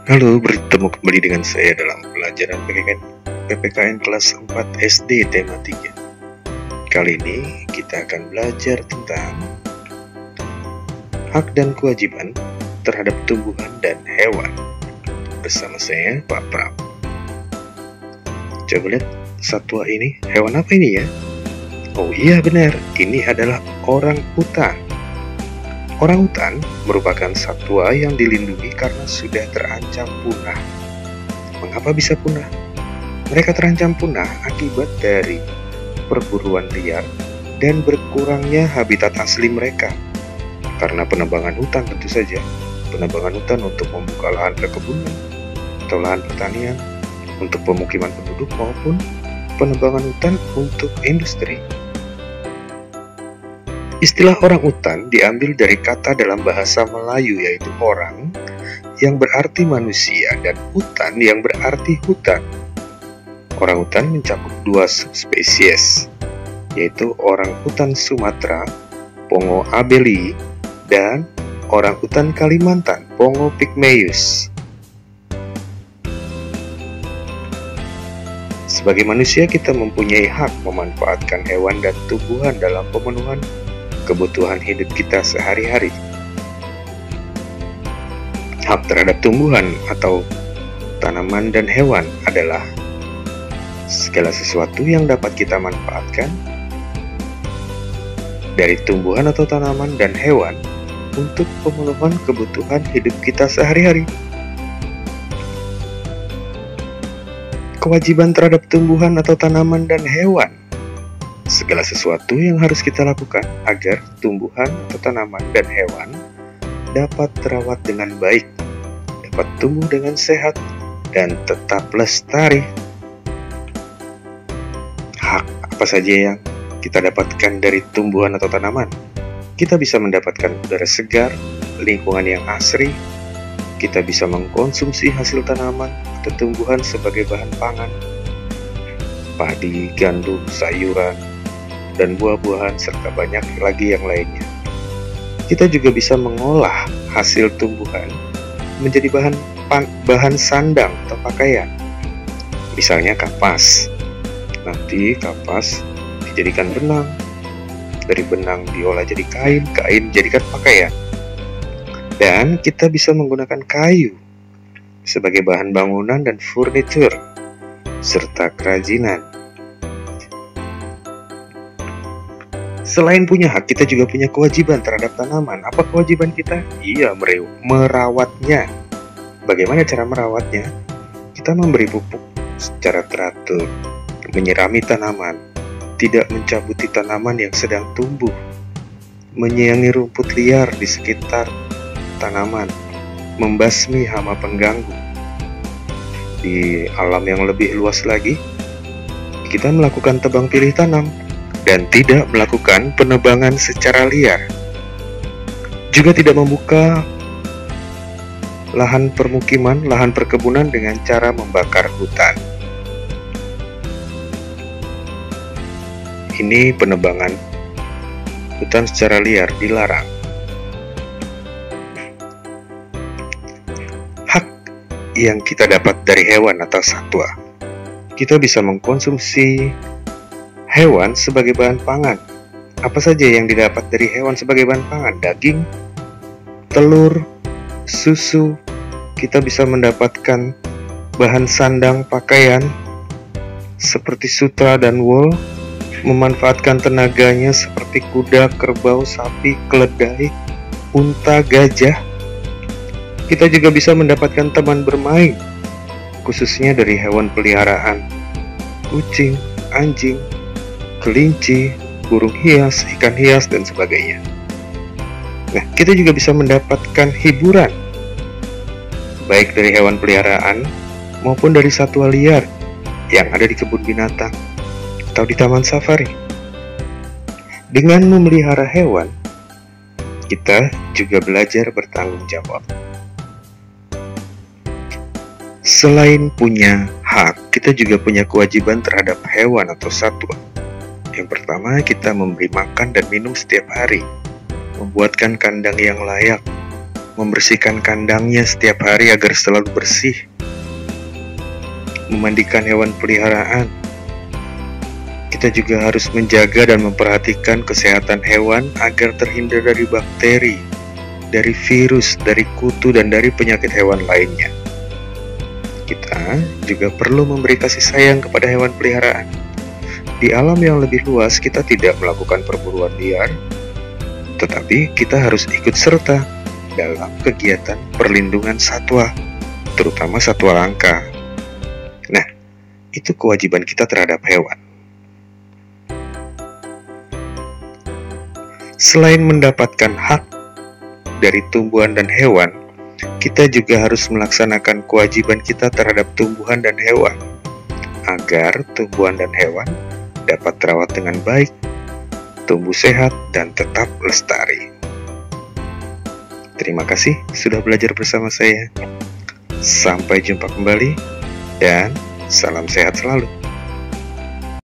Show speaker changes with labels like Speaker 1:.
Speaker 1: Halo, bertemu kembali dengan saya dalam pelajaran PPKN kelas 4 SD tema 3. Kali ini kita akan belajar tentang hak dan kewajiban terhadap tumbuhan dan hewan. Bersama saya, Pak Pram. Coba lihat satwa ini, hewan apa ini ya? Oh iya benar, ini adalah orang hutan. Orang hutan merupakan satwa yang dilindungi karena sudah terancam punah. Mengapa bisa punah? Mereka terancam punah akibat dari perburuan liar dan berkurangnya habitat asli mereka. Karena penebangan hutan tentu saja, penebangan hutan untuk membuka lahan perkebunan atau lahan pertanian, untuk pemukiman penduduk maupun penebangan hutan untuk industri. Istilah orang hutan diambil dari kata dalam bahasa Melayu yaitu orang yang berarti manusia dan hutan yang berarti hutan. Orang hutan mencakup dua subspesies, yaitu orang hutan Sumatera, Pongo abeli, dan orang hutan Kalimantan, Pongo pygmaeus. Sebagai manusia kita mempunyai hak memanfaatkan hewan dan tumbuhan dalam pemenuhan kebutuhan hidup kita sehari-hari. Hak terhadap tumbuhan atau tanaman dan hewan adalah segala sesuatu yang dapat kita manfaatkan dari tumbuhan atau tanaman dan hewan untuk pemenuhan kebutuhan hidup kita sehari-hari. Kewajiban terhadap tumbuhan atau tanaman dan hewan, segala sesuatu yang harus kita lakukan agar tumbuhan atau tanaman dan hewan dapat terawat dengan baik, dapat tumbuh dengan sehat, dan tetap lestari. Hak apa saja yang kita dapatkan dari tumbuhan atau tanaman? Kita bisa mendapatkan udara segar, lingkungan yang asri, kita bisa mengkonsumsi hasil tanaman atau tumbuhan sebagai bahan pangan, padi, gandum, sayuran, dan buah-buahan, serta banyak lagi yang lainnya. Kita juga bisa mengolah hasil tumbuhan menjadi bahan sandang atau pakaian. Misalnya kapas. Nanti kapas dijadikan benang. Dari benang diolah jadi kain, kain jadikan pakaian. Dan kita bisa menggunakan kayu sebagai bahan bangunan dan furnitur, serta kerajinan. Selain punya hak, kita juga punya kewajiban terhadap tanaman. Apa kewajiban kita? Iya, merawatnya. Bagaimana cara merawatnya? Kita memberi pupuk secara teratur, menyirami tanaman, tidak mencabuti tanaman yang sedang tumbuh, menyayangi rumput liar di sekitar tanaman, membasmi hama pengganggu. Di alam yang lebih luas lagi, kita melakukan tebang pilih tanam dan tidak melakukan penebangan secara liar. Juga tidak membuka lahan permukiman, lahan perkebunan dengan cara membakar hutan. Ini penebangan hutan secara liar dilarang. Hak yang kita dapat dari hewan atau satwa. Kita bisa mengkonsumsi hewan sebagai bahan pangan. Apa saja yang didapat dari hewan sebagai bahan pangan? Daging, telur, susu. Kita bisa mendapatkan bahan sandang pakaian seperti sutra dan wool, memanfaatkan tenaganya seperti kuda, kerbau, sapi, keledai, unta, gajah. Kita juga bisa mendapatkan teman bermain, khususnya dari hewan peliharaan, kucing, anjing, kelinci, burung hias, ikan hias, dan sebagainya. Nah, kita juga bisa mendapatkan hiburan, baik dari hewan peliharaan maupun dari satwa liar yang ada di kebun binatang atau di taman safari. Dengan memelihara hewan, kita juga belajar bertanggung jawab. Selain punya hak, kita juga punya kewajiban terhadap hewan atau satwa. Yang pertama, kita memberi makan dan minum setiap hari, membuatkan kandang yang layak, membersihkan kandangnya setiap hari agar selalu bersih, memandikan hewan peliharaan. Kita juga harus menjaga dan memperhatikan kesehatan hewan agar terhindar dari bakteri, dari virus, dari kutu, dan dari penyakit hewan lainnya. Kita juga perlu memberi kasih sayang kepada hewan peliharaan. Di alam yang lebih luas, kita tidak melakukan perburuan liar, tetapi kita harus ikut serta dalam kegiatan perlindungan satwa, terutama satwa langka. Nah, itu kewajiban kita terhadap hewan. Selain mendapatkan hak dari tumbuhan dan hewan, kita juga harus melaksanakan kewajiban kita terhadap tumbuhan dan hewan, agar tumbuhan dan hewan dapat terawat dengan baik, tumbuh sehat, dan tetap lestari. Terima kasih sudah belajar bersama saya. Sampai jumpa kembali, dan salam sehat selalu.